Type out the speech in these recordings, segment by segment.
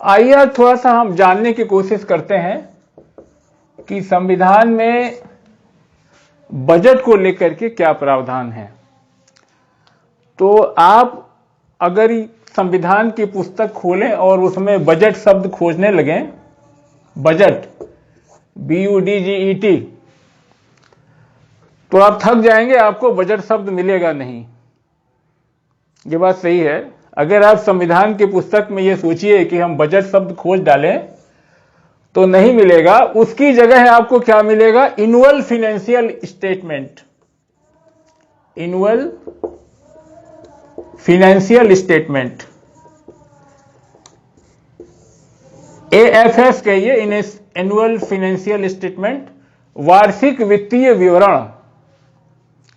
आइए आज थोड़ा सा हम जानने की कोशिश करते हैं कि संविधान में बजट को लेकर के क्या प्रावधान है। तो आप अगर संविधान की पुस्तक खोलें और उसमें बजट शब्द खोजने लगें, बजट BUDGET, तो आप थक जाएंगे, आपको बजट शब्द मिलेगा नहीं। ये बात सही है। अगर आप संविधान की पुस्तक में ये सोचिए कि हम बजट शब्द खोज डालें तो नहीं मिलेगा। उसकी जगह आपको क्या मिलेगा? Annual financial statement. Annual financial statement, AFS कहिए, एनुअल फाइनेंशियल स्टेटमेंट, वार्षिक वित्तीय विवरण।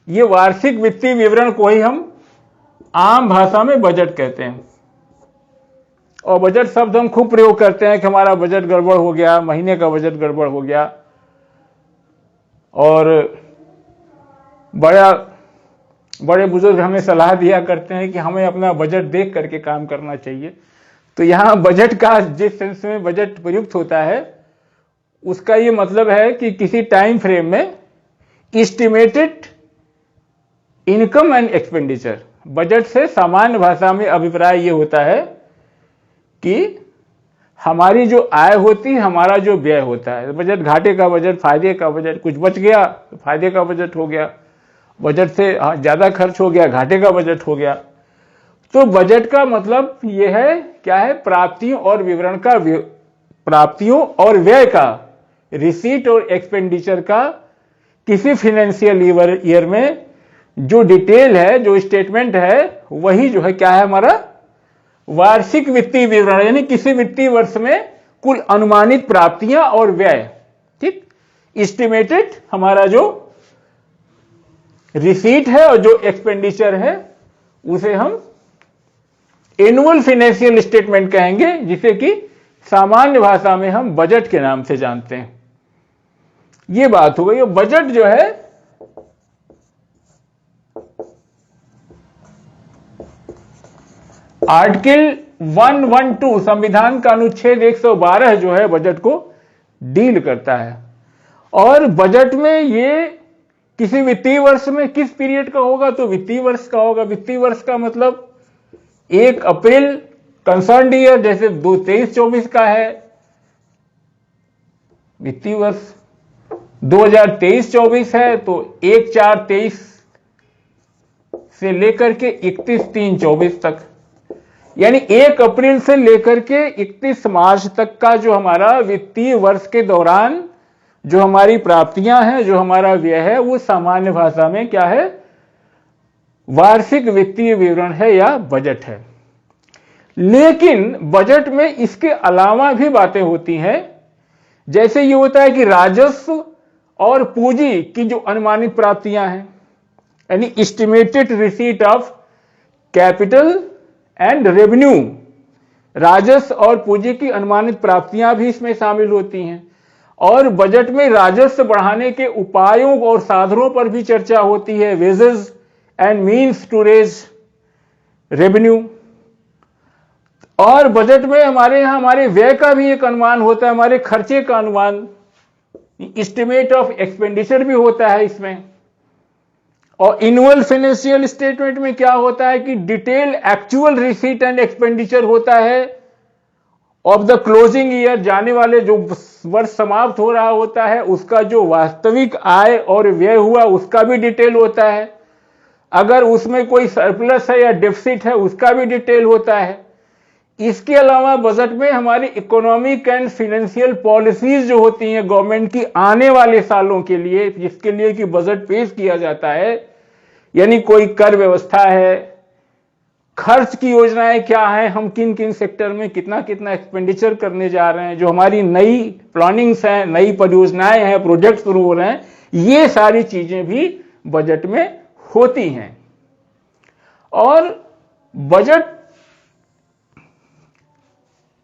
ये वार्षिक वित्तीय विवरण को ही हम आम भाषा में बजट कहते हैं। और बजट शब्द हम खूब प्रयोग करते हैं कि हमारा बजट गड़बड़ हो गया, महीने का बजट गड़बड़ हो गया। और बड़े बुजुर्ग हमें सलाह दिया करते हैं कि हमें अपना बजट देख करके काम करना चाहिए। तो यहां बजट का जिस सेंस में बजट प्रयुक्त होता है उसका ये मतलब है कि किसी टाइम फ्रेम में estimated income and expenditure. Budget से सामान्य भाषा में अभिप्राय ये होता है कि हमारी जो आय होती है, हमारा जो व्यय होता है। बजट घाटे का बजट, फायदे का बजट, कुछ बच गया तो फायदे का बजट हो गया, बजट से ज्यादा खर्च हो गया, घाटे का बजट हो गया। तो बजट का मतलब यह है, क्या है? प्राप्तियों और विवरण का, प्राप्तियों और व्यय का, रिसीट और एक्सपेंडिचर का किसी फाइनेंशियल ईयर में जो डिटेल है, जो स्टेटमेंट है, वही जो है क्या है? हमारा वार्षिक वित्तीय विवरण। यानी किसी वित्तीय वर्ष में कुल अनुमानित प्राप्तियां और व्यय। ठीक, एस्टिमेटेड हमारा जो रिसीट है और जो एक्सपेंडिचर है उसे हम एनुअल फाइनेंशियल स्टेटमेंट कहेंगे, जिसे कि सामान्य भाषा में हम बजट के नाम से जानते हैं। यह बात हो गई। बजट जो है आर्टिकल 112 संविधान का अनुच्छेद 112 जो है बजट को डील करता है। और बजट में ये किसी वित्तीय वर्ष में किस पीरियड का होगा? तो वित्तीय वर्ष का होगा। वित्तीय वर्ष का मतलब 1 अप्रैल कंसर्न्ड ईयर, जैसे 23-24 का है वित्तीय वर्ष, 2023-24 है तो 1/4/23 से लेकर के 31/3/24 तक, यानी 1 अप्रैल से लेकर के 31 मार्च तक का जो हमारा वित्तीय वर्ष के दौरान जो हमारी प्राप्तियां हैं, जो हमारा व्यय है, वो सामान्य भाषा में क्या है? वार्षिक वित्तीय विवरण है या बजट है। लेकिन बजट में इसके अलावा भी बातें होती हैं। जैसे ये होता है कि राजस्व और पूंजी की जो अनुमानित प्राप्तियां हैं, यानी estimated receipt of capital and revenue, राजस्व और पूंजी की अनुमानित प्राप्तियां भी इसमें शामिल होती हैं। और बजट में राजस्व बढ़ाने के उपायों और साधनों पर भी चर्चा होती है, ways and means to raise revenue. और बजट में हमारे यहां हमारे व्यय का भी एक अनुमान होता है, हमारे खर्चे का अनुमान, एस्टिमेट ऑफ एक्सपेंडिचर भी होता है इसमें। और एनुअल फाइनेंशियल स्टेटमेंट में क्या होता है कि detail actual receipt and expenditure होता है ऑफ द क्लोजिंग ईयर, जाने वाले जो वर्ष समाप्त हो रहा होता है उसका जो वास्तविक आय और व्यय हुआ उसका भी डिटेल होता है। अगर उसमें कोई सरप्लस है या डेफिसिट है उसका भी डिटेल होता है। इसके अलावा बजट में हमारी इकोनॉमिक एंड फाइनेंशियल पॉलिसीज जो होती हैं गवर्नमेंट की आने वाले सालों के लिए, जिसके लिए कि बजट पेश किया जाता है, यानी कोई कर व्यवस्था है, खर्च की योजनाएं क्या है, हम किन किन सेक्टर में कितना कितना एक्सपेंडिचर करने जा रहे हैं, जो हमारी नई प्लानिंग्स हैं, नई परियोजनाएं हैं, प्रोजेक्ट शुरू हो रहे हैं, ये सारी चीजें भी बजट में होती हैं। और बजट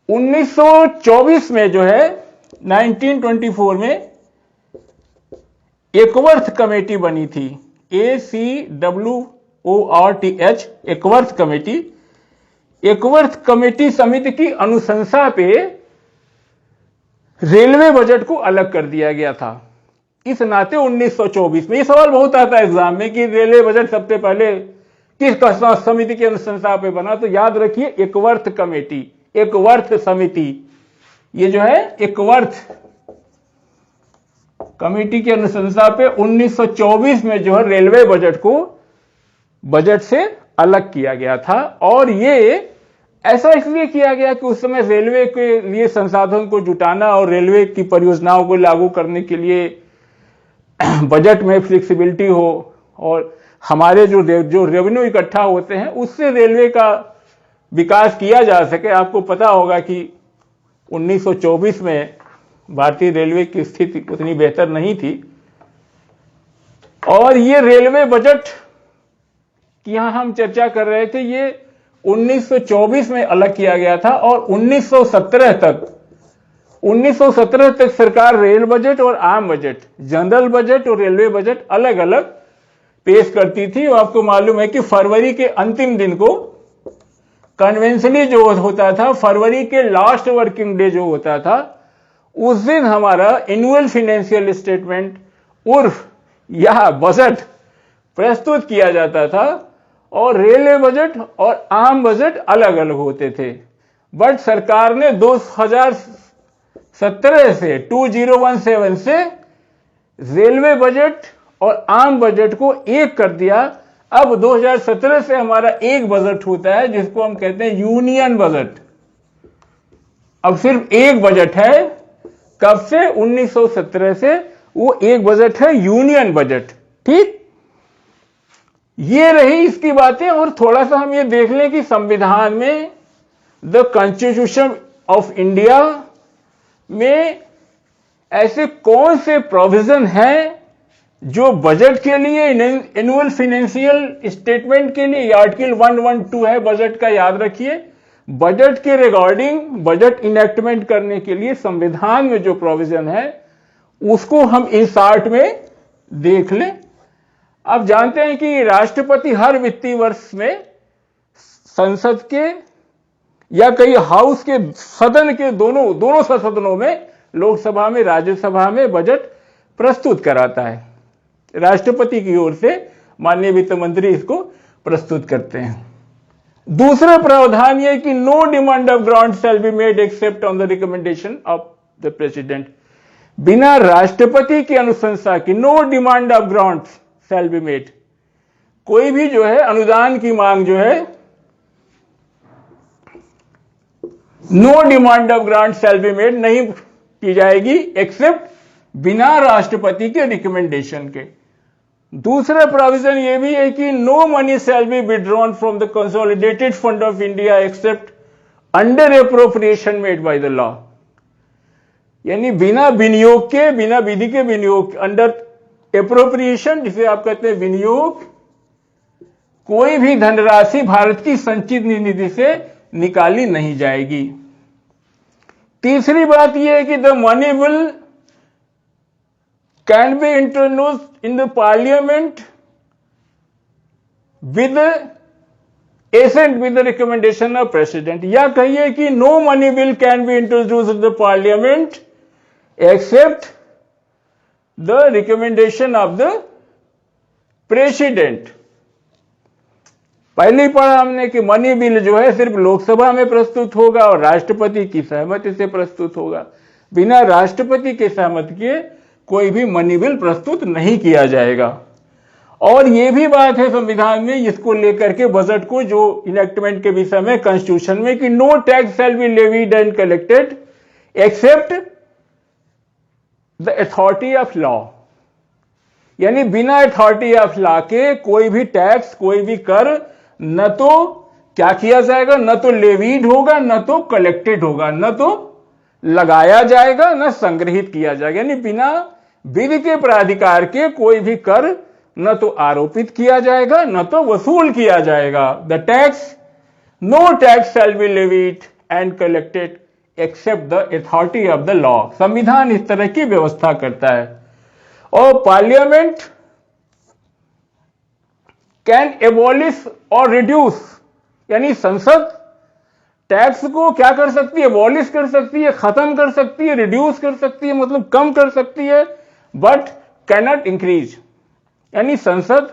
1924 में जो है 1924 में एकवर्थ कमेटी बनी थी, ACWORTH, एकवर्थ कमेटी। एकवर्थ कमेटी समिति की अनुशंसा पे रेलवे बजट को अलग कर दिया गया था। इस नाते 1924 में, ये सवाल बहुत आता है एग्जाम में कि रेलवे बजट सबसे पहले किस समिति की अनुशंसा पे बना, तो याद रखिए एकवर्थ कमेटी, एकवर्थ समिति, ये जो है एकवर्थ कमेटी की अनुशंसा पे 1924 में जो है रेलवे बजट को बजट से अलग किया गया था। और ये ऐसा इसलिए किया गया कि उस समय रेलवे के लिए संसाधन को जुटाना और रेलवे की परियोजनाओं को लागू करने के लिए बजट में फ्लेक्सिबिलिटी हो, और हमारे जो रेवेन्यू इकट्ठा होते हैं उससे रेलवे का विकास किया जा सके। आपको पता होगा कि 1924 में भारतीय रेलवे की स्थिति उतनी बेहतर नहीं थी, और ये रेलवे बजट की यहां हम चर्चा कर रहे थे, ये 1924 में अलग किया गया था। और 1917 तक सरकार रेल बजट और आम बजट, जनरल बजट और रेलवे बजट अलग अलग पेश करती थी। और आपको मालूम है कि फरवरी के अंतिम दिन को कन्वेंशनली जो होता था, फरवरी के लास्ट वर्किंग डे जो होता था, उस दिन हमारा एनुअल फाइनेंशियल स्टेटमेंट उर्फ या बजट प्रस्तुत किया जाता था, और रेलवे बजट और आम बजट अलग अलग होते थे। बट सरकार ने 2017 से 2017 से रेलवे बजट और आम बजट को एक कर दिया। अब 2017 से हमारा एक बजट होता है जिसको हम कहते हैं यूनियन बजट। अब सिर्फ एक बजट है, कब से? 1917 से वो एक बजट है यूनियन बजट। ठीक, ये रही इसकी बातें। और थोड़ा सा हम ये देख लें कि संविधान में, द कॉन्स्टिट्यूशन ऑफ इंडिया में ऐसे कौन से प्रोविजन हैं जो बजट के लिए, एनुअल फाइनेंशियल स्टेटमेंट के लिए, आर्टिकल 112 है बजट का, याद रखिए। बजट के रिगार्डिंग, बजट इनेक्टमेंट करने के लिए संविधान में जो प्रोविजन है उसको हम इस चार्ट में देख लें। आप जानते हैं कि राष्ट्रपति हर वित्तीय वर्ष में संसद के या कई हाउस के सदन के दोनों सदनों में, लोकसभा में, राज्यसभा में बजट प्रस्तुत कराता है। राष्ट्रपति की ओर से माननीय वित्त मंत्री इसको प्रस्तुत करते हैं। दूसरा प्रावधान यह कि no demand of grant shall be made except on the recommendation of the president. बिना राष्ट्रपति की अनुशंसा की, no demand of grant shall be made, कोई भी जो है अनुदान की मांग जो है, no demand of grant shall be made, नहीं की जाएगी एक्सेप्ट, बिना राष्ट्रपति के रिकमेंडेशन के। दूसरा प्रोविजन यह भी है कि no money shall be withdrawn from the consolidated fund of India except under appropriation made by the law. यानी बिना विनियोग के, बिना विधि के विनियोग, अंडर एप्रोप्रिएशन जिसे आप कहते हैं विनियोग, कोई भी धनराशि भारत की संचित निधि से निकाली नहीं जाएगी। तीसरी बात यह है कि the money will can be introduced in the parliament with assent with the recommendation of president. या कहिए कि no money bill can be introduced in the parliament except the recommendation of the president. पहले ही पढ़ा हमने कि money bill जो है सिर्फ लोकसभा में प्रस्तुत होगा और राष्ट्रपति की सहमति से प्रस्तुत होगा। बिना राष्ट्रपति के सहमति के कोई भी मनी बिल प्रस्तुत नहीं किया जाएगा। और यह भी बात है संविधान में, इसको लेकर के बजट को जो इनेक्टमेंट के विषय में कॉन्स्टिट्यूशन में, कि no tax shall be levied and collected except the authority of law. यानी बिना अथॉरिटी ऑफ लॉ के कोई भी टैक्स, कोई भी कर न तो क्या किया जाएगा, न तो लेवीड होगा, न तो कलेक्टेड होगा, न तो लगाया जाएगा, न संग्रहित किया जाएगा। यानी बिना विधि के प्राधिकार के कोई भी कर न तो आरोपित किया जाएगा, न तो वसूल किया जाएगा। The tax, no tax shall be levied and collected except the authority of the law. संविधान इस तरह की व्यवस्था करता है। और पार्लियामेंट कैन एबॉलिश और रिड्यूस, यानी संसद टैक्स को क्या कर सकती है, अबॉलिश कर सकती है, खत्म कर सकती है, रिड्यूस कर सकती है, मतलब कम कर सकती है, बट कैन नॉट इंक्रीज। यानी संसद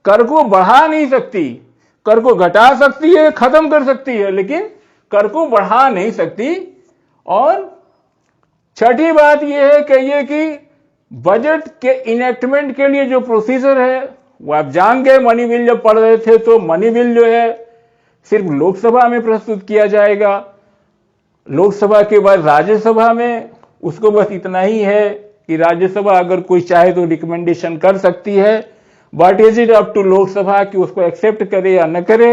कर को बढ़ा नहीं सकती, कर को घटा सकती है, खत्म कर सकती है, लेकिन कर को बढ़ा नहीं सकती। और छठी बात यह है कहिए कि बजट के इनेक्टमेंट के लिए जो प्रोसीजर है वो आप जान गए, मनी बिल जब पढ़ रहे थे तो मनी बिल जो है सिर्फ लोकसभा में प्रस्तुत किया जाएगा, लोकसभा के बाद राज्यसभा में उसको बस इतना ही है कि राज्यसभा अगर कोई चाहे तो रिकमेंडेशन कर सकती है, but is it up to Lok Sabha कि उसको एक्सेप्ट करे या न करे।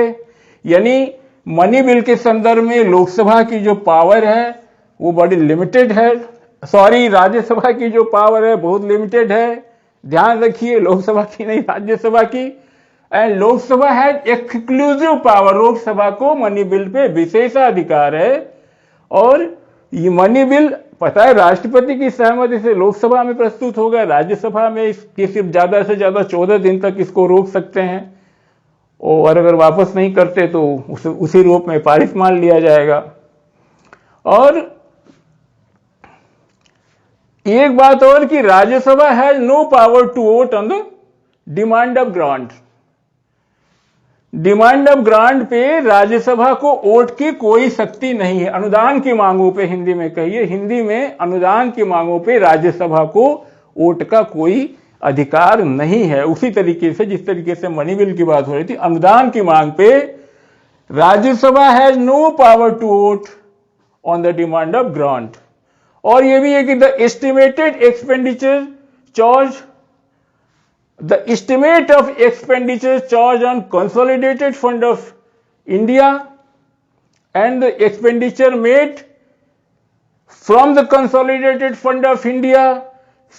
यानी मनी बिल के संदर्भ में लोकसभा की जो पावर है वो बड़ी लिमिटेड है, सॉरी राज्यसभा की जो पावर है बहुत लिमिटेड है, ध्यान रखिए, लोकसभा की नहीं राज्यसभा की। And Lok Sabha has exclusive power, Lok Sabha को मनी बिल पे विशेषाधिकार है। और ये मनी बिल पता है राष्ट्रपति की सहमति से लोकसभा में प्रस्तुत होगा, राज्यसभा में इसकी सिर्फ ज्यादा से ज्यादा 14 दिन तक इसको रोक सकते हैं, और अगर वापस नहीं करते तो उसी रूप में पारित मान लिया जाएगा। और एक बात और कि Rajya Sabha has no power to vote on the demand of grant. Demand of grant पे राज्यसभा को वोट की कोई शक्ति नहीं है, अनुदान की मांगों पे, हिंदी में कहिए, हिंदी में अनुदान की मांगों पे राज्यसभा को वोट का कोई अधिकार नहीं है। उसी तरीके से जिस तरीके से मनी बिल की बात हो रही थी, अनुदान की मांग पे Rajya Sabha has no power to vote on the demand of grant. और यह भी है कि the estimated expenditure charge, the estimate of expenditure charged on consolidated fund of India and the expenditure made from the consolidated fund of India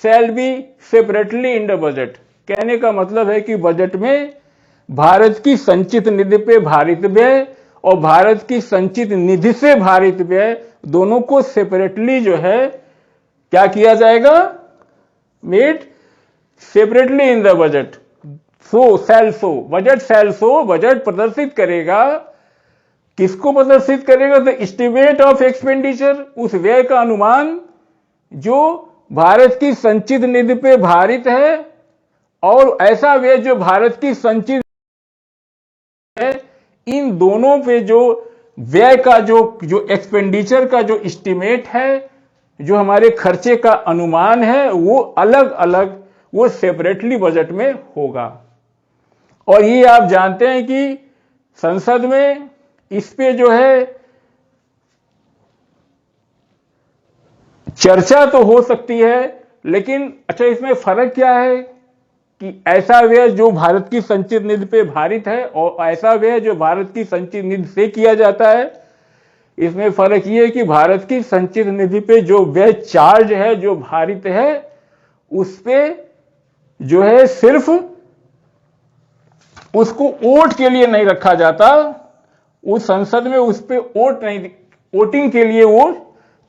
shall be separately in the budget। कहने का मतलब है कि बजट में भारत की संचित निधि पे भारित व्यय और भारत की संचित निधि से भारित व्यय दोनों को सेपरेटली जो है क्या किया जाएगा, made separately in the budget. Budget shall show, budget प्रदर्शित करेगा, किसको प्रदर्शित करेगा, द एस्टिमेट ऑफ एक्सपेंडिचर, उस व्यय का अनुमान जो भारत की संचित निधि पे भारित है, और ऐसा व्यय जो भारत की संचित है, इन दोनों पे जो व्यय का जो एक्सपेंडिचर का जो एस्टिमेट है, जो हमारे खर्चे का अनुमान है, वो अलग अलग, वो सेपरेटली बजट में होगा। और ये आप जानते हैं कि संसद में इस पे जो है चर्चा तो हो सकती है, लेकिन अच्छा इसमें फर्क क्या है कि ऐसा व्यय जो भारत की संचित निधि पे भारित है और ऐसा व्यय जो भारत की संचित निधि से किया जाता है। इसमें फर्क ये है कि भारत की संचित निधि पे जो व्यय चार्ज है, जो भारित है, उस पे जो है सिर्फ उसको वोट के लिए नहीं रखा जाता, उस संसद में उस पे वोट नहीं, वोटिंग के लिए वो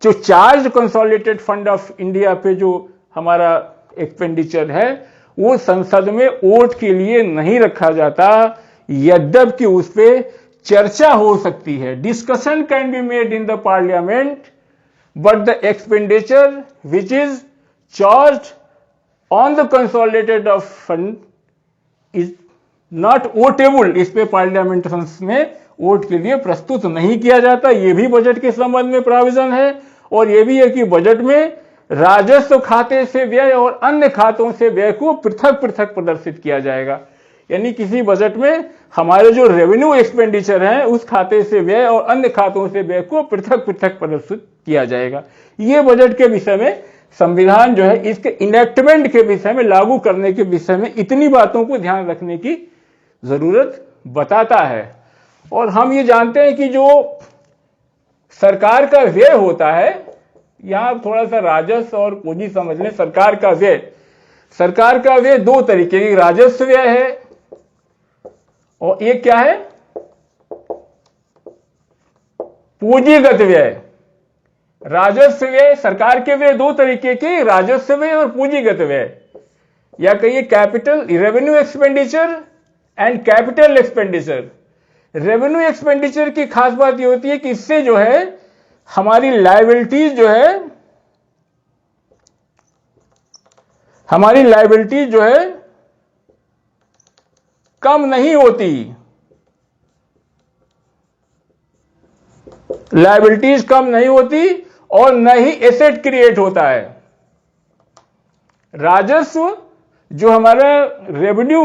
जो charge consolidated fund of India पे जो हमारा एक्सपेंडिचर है वो संसद में वोट के लिए नहीं रखा जाता, यद्यपि उस पे चर्चा हो सकती है, discussion can be made in the parliament, but the expenditure which is charge on the consolidated of fund is not votable. इस पे पार्लियामेंट में वोट के लिए प्रस्तुत नहीं किया जाता। यह भी बजट के संबंध में प्राविजन है। और यह भी है कि बजट में राजस्व खाते से व्यय और अन्य खातों से व्यय को पृथक पृथक प्रदर्शित किया जाएगा। यानी किसी बजट में हमारे जो रेवेन्यू एक्सपेंडिचर है उस खाते से व्यय और अन्य खातों से व्यय को पृथक पृथक प्रदर्शित किया जाएगा। यह बजट के विषय में संविधान जो है इसके इनेक्टमेंट के विषय में, लागू करने के विषय में इतनी बातों को ध्यान रखने की जरूरत बताता है। और हम ये जानते हैं कि जो सरकार का व्यय होता है, यहां थोड़ा सा राजस्व और पूंजी समझ लें। सरकार का व्यय दो तरीके की, राजस्व व्यय है और एक क्या है, पूंजीगत व्यय। राजस्व व्यय, सरकार के व्यय दो तरीके के, राजस्व व्यय और पूंजीगत व्यय, या कहिए capital revenue expenditure and capital expenditure. Revenue expenditure की खास बात ये होती है कि इससे जो है हमारी लायबिलिटीज जो है कम नहीं होती, लायबिलिटीज कम नहीं होती और न ही एसेट क्रिएट होता है। राजस्व जो हमारा रेवेन्यू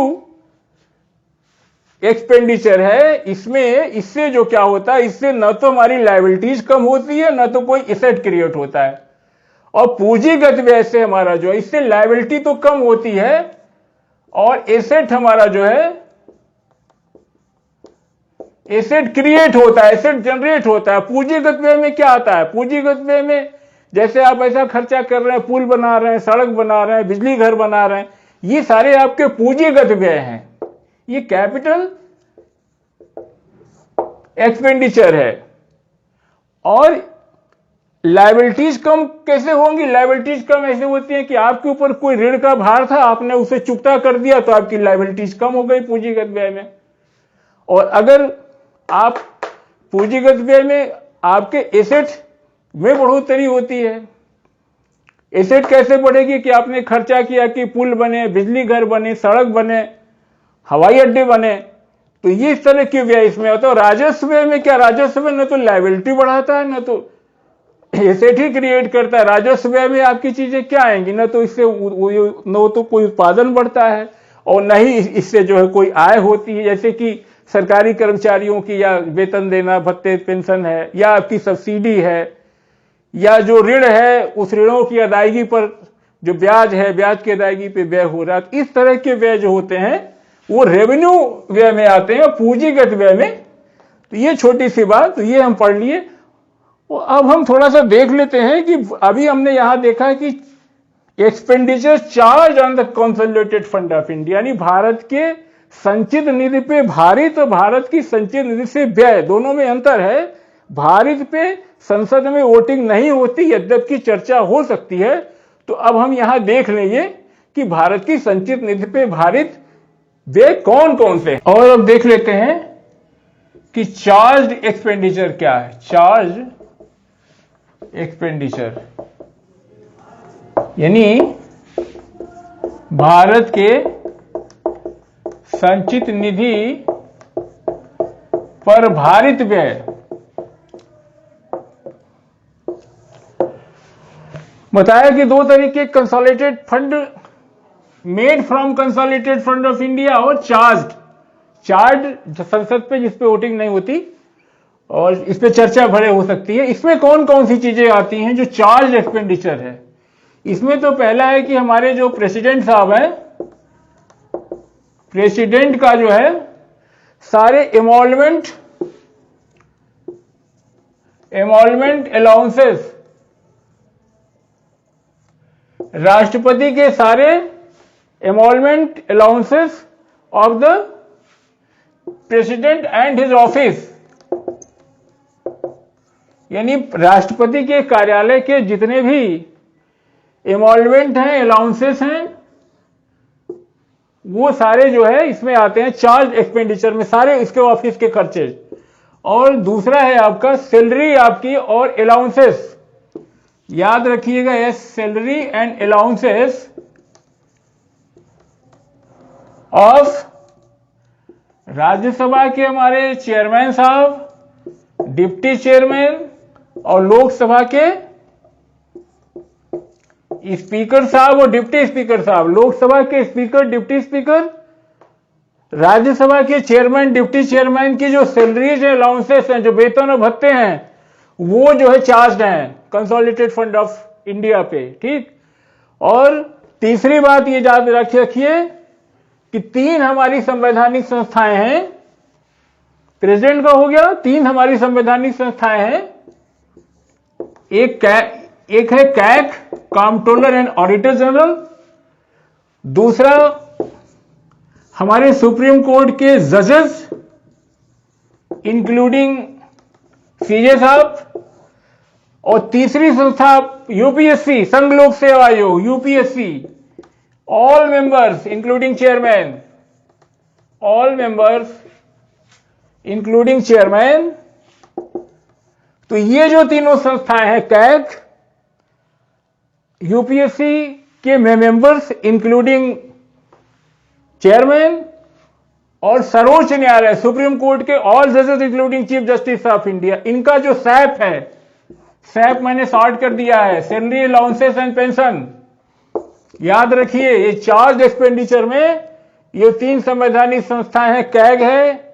एक्सपेंडिचर है, इससे जो क्या होता है, इससे न तो हमारी लायबिलिटीज कम होती है न तो कोई एसेट क्रिएट होता है। और पूंजीगत व्यय से हमारा जो है, इससे लायबिलिटी तो कम होती है और एसेट हमारा जो है एसेट क्रिएट होता है, एसेट जनरेट होता है। पूंजीगत व्यय में क्या आता है? पूंजीगत व्यय में जैसे आप ऐसा खर्चा कर रहे हैं, पुल बना रहे हैं, सड़क बना रहे हैं, बिजली घर बना रहे हैं, ये सारे आपके पूंजीगत व्यय हैं, ये कैपिटल एक्सपेंडिचर है। और लायबिलिटीज कम कैसे होंगी? लायबिलिटीज कम ऐसे होती हैं कि आपके ऊपर कोई ऋण का भार था, आपने उसे चुकता कर दिया तो आपकी लायबिलिटीज कम हो गई पूंजीगत व्यय में। और अगर आप पूंजीगत व्यय में आपके एसेट में बढ़ोतरी होती है। एसेट कैसे बढ़ेगी? कि आपने खर्चा किया कि पुल बने, बिजली घर बने, सड़क बने, हवाई अड्डे बने, तो ये इस तरह के व्यय इसमें होता है। राजस्व व्यय में क्या? राजस्व व्यय न तो लायबिलिटी बढ़ाता है न तो एसेट ही क्रिएट करता है। राजस्व व्यय में आपकी चीजें क्या आएंगी? न तो इससे न तो कोई उत्पादन बढ़ता है और न ही इससे जो है कोई आय होती है। जैसे कि सरकारी कर्मचारियों की या वेतन देना, भत्ते, पेंशन है, या आपकी सब्सिडी है, या जो ऋण है उस ऋणों की अदायगी पर जो ब्याज है, ब्याज की अदायगी पे व्यय हो रहा है। इस तरह के व्यय जो होते हैं वो रेवेन्यू व्यय में आते हैं और पूंजीगत व्यय में। तो ये छोटी सी बात, तो ये हम पढ़ लिए। अब हम थोड़ा सा देख लेते हैं कि अभी हमने यहां देखा कि expenditure charge on the consolidated fund of India, यानी भारत के संचित निधि पे भारित और भारत की संचित निधि से व्यय, दोनों में अंतर है। भारित पे संसद में वोटिंग नहीं होती, यद्यपि चर्चा हो सकती है। तो अब हम यहां देख लेंगे कि भारत की संचित निधि पे भारित व्यय कौन कौन से। और अब देख लेते हैं कि चार्ज एक्सपेंडिचर क्या है। चार्ज एक्सपेंडिचर यानी भारत के संचित निधि पर भारित व्यय। बताया कि दो तरीके, consolidated fund made from consolidated fund of India और चार्ज संसद पे जिस पे वोटिंग नहीं होती और इस पे चर्चा भरे हो सकती है। इसमें कौन कौन सी चीजें आती हैं जो चार्ज एक्सपेंडिचर है? इसमें तो पहला है कि हमारे जो प्रेसिडेंट साहब हैं, प्रेसिडेंट का जो है सारे एमोलमेंट अलाउंसेस, राष्ट्रपति के सारे emolument allowances of the president and his office, यानी राष्ट्रपति के कार्यालय के जितने भी एमोलमेंट हैं, अलाउंसेस हैं, वो सारे जो है इसमें आते हैं चार्ज एक्सपेंडिचर में, सारे इसके ऑफिस के खर्चे। और दूसरा है आपका सैलरी आपकी और अलाउंसेस, याद रखिएगा, ये salary and allowances of Rajya Sabha के हमारे चेयरमैन साहब, डिप्टी चेयरमैन और लोकसभा के स्पीकर साहब और डिप्टी स्पीकर साहब। लोकसभा के स्पीकर, डिप्टी स्पीकर, राज्यसभा के चेयरमैन, डिप्टी चेयरमैन की जो सैलरीज है, अलाउंसेस हैं, जो वेतन और भत्ते हैं, वो जो है चार्ज हैं कंसोलिडेटेड फंड ऑफ इंडिया पे। ठीक। और तीसरी बात ये याद रखिए कि 3 हमारी संवैधानिक संस्थाएं हैं। प्रेसिडेंट का हो गया, 3 हमारी संवैधानिक संस्थाएं हैं। एक है CAG, controller and auditor general. दूसरा हमारे सुप्रीम कोर्ट के जजेस इंक्लूडिंग सीजे साहब। और तीसरी संस्था यूपीएससी, संघ लोक सेवा आयोग, UPSC. All members including chairman, all members including chairman. तो ये जो तीनों संस्थाएं हैं, कैग, यूपीएससी के मेंबर्स इंक्लूडिंग चेयरमैन, और सर्वोच्च न्यायालय सुप्रीम कोर्ट के ऑल जजेस including chief justice of India, इनका जो सैप है, सैप मैंने सॉर्ट कर दिया है, सैलरी अलाउंसेस एंड पेंशन। याद रखिए, ये चार्ज एक्सपेंडिचर में ये तीन संवैधानिक संस्थाएं हैं, कैग है,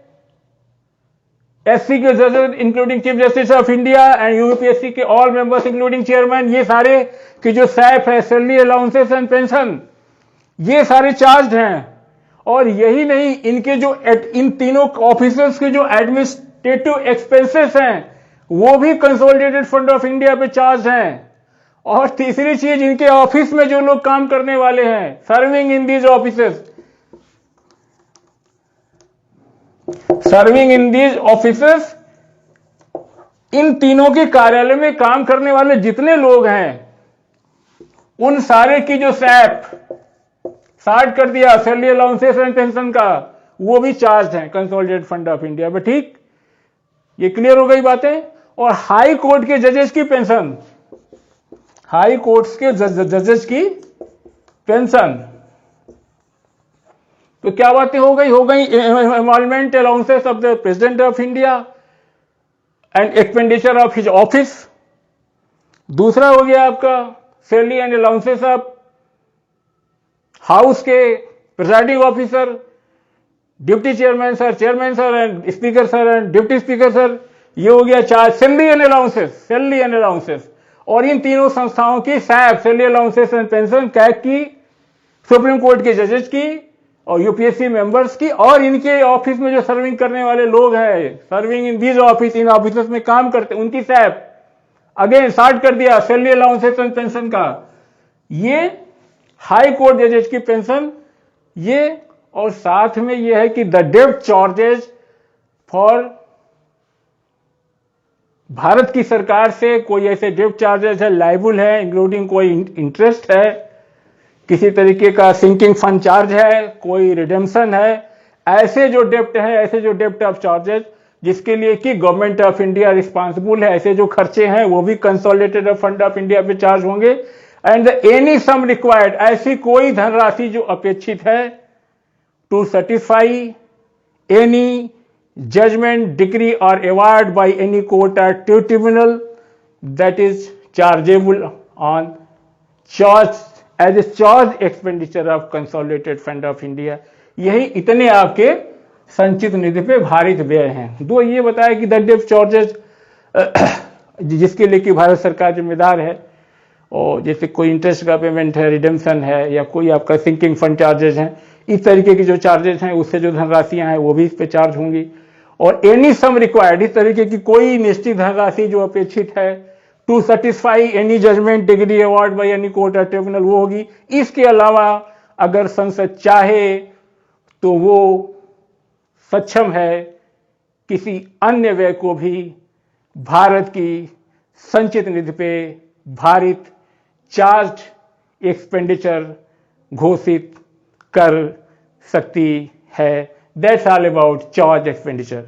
एससी के जजेस including chief justice of India and UPSC के ऑल मेंबर्स इंक्लूडिंग चेयरमैन, ये सारे की जो सैप है, सैलरी अलाउंसेस एंड पेंशन, ये सारे चार्ज हैं। और यही नहीं, इनके जो इन तीनों ऑफिसर्स के जो एडमिनिस्ट्रेटिव एक्सपेंसेस हैं वो भी कंसोलिडेटेड फंड ऑफ इंडिया पे चार्ज हैं। और तीसरी चीज, इनके ऑफिस में जो लोग काम करने वाले हैं, serving in these offices, serving in these offices, इन तीनों के कार्यालय में काम करने वाले जितने लोग हैं उन सारे की जो सैप सार्ट कर दिया, सैलरी अलाउंसेस एंड पेंशन का, वो भी चार्ज है कंसोलिडेटेड फंड ऑफ इंडिया में। ठीक, ये क्लियर हो गई बातें। और हाई कोर्ट के जजेस की पेंशन, हाई कोर्ट्स के जजेस की पेंशन, तो क्या बातें हो गई enrolment allowances of the president of India and expenditure of his office. दूसरा हो गया आपका salary and allowances of house के presiding officer, deputy chairman sir, chairman sir and speaker sir and deputy speaker sir. ये हो गया charge, salary and allowances, salary and allowances. और इन तीनों संस्थाओं की सैप, salary allowances and pension, CAG की, सुप्रीम कोर्ट के जजेस की और यूपीएससी मेंबर्स की, और इनके ऑफिस में जो सर्विंग करने वाले लोग हैं, serving in these office, in office में काम करते, उनकी सैप अगेन सार्ट कर दिया, सैलरी अलाउंसेस एंड पेंशन का। ये हाई कोर्ट जजेस की पेंशन, ये, और साथ में ये है कि द डेब्ट चार्जेस फॉर, भारत की सरकार से कोई ऐसे डेब्ट चार्जेस है, लाइबल है, इंक्लूडिंग कोई इंटरेस्ट है, किसी तरीके का सिंकिंग फंड चार्ज है, कोई रिडेम्पशन है, ऐसे जो डेब्ट है, ऐसे जो डेब्ट ऑफ चार्जेस जिसके लिए कि गवर्नमेंट ऑफ इंडिया रिस्पांसिबल है, ऐसे जो खर्चे हैं वो भी कंसोलिडेटेड फंड ऑफ इंडिया पे चार्ज होंगे। एंड एनी सम रिक्वायर्ड, ऐसी कोई धनराशि जो अपेक्षित है, to satisfy any judgment, decree और अवार्ड बाय एनी कोर्ट और tribunal, that is chargeable on charge as a charge expenditure of consolidated fund of India. यही इतने आपके संचित निधि पे भारित व्यय हैं। दो ये बताया कि द डेब्ट चार्जेस जिसके लिए कि भारत सरकार जिम्मेदार है, और जैसे कोई इंटरेस्ट का पेमेंट है, रिडेम्पशन है, या कोई आपका सिंकिंग फंड चार्जेस हैं, इस तरीके की जो चार्जेस हैं उससे जो धनराशियां हैं वो भी इस पे चार्ज होंगी। और एनी सम रिक्वायर्ड, इस तरीके की कोई निश्चित धनराशि जो अपेक्षित है, to satisfy any judgment, degree, award by any court और ट्रिब्यूनल, वो होगी। इसके अलावा अगर संसद चाहे तो वो सक्षम है किसी अन्य व्यय को भी भारत की संचित निधि पे भारित चार्ज एक्सपेंडिचर घोषित कर सकती है। That's all about charge expenditure.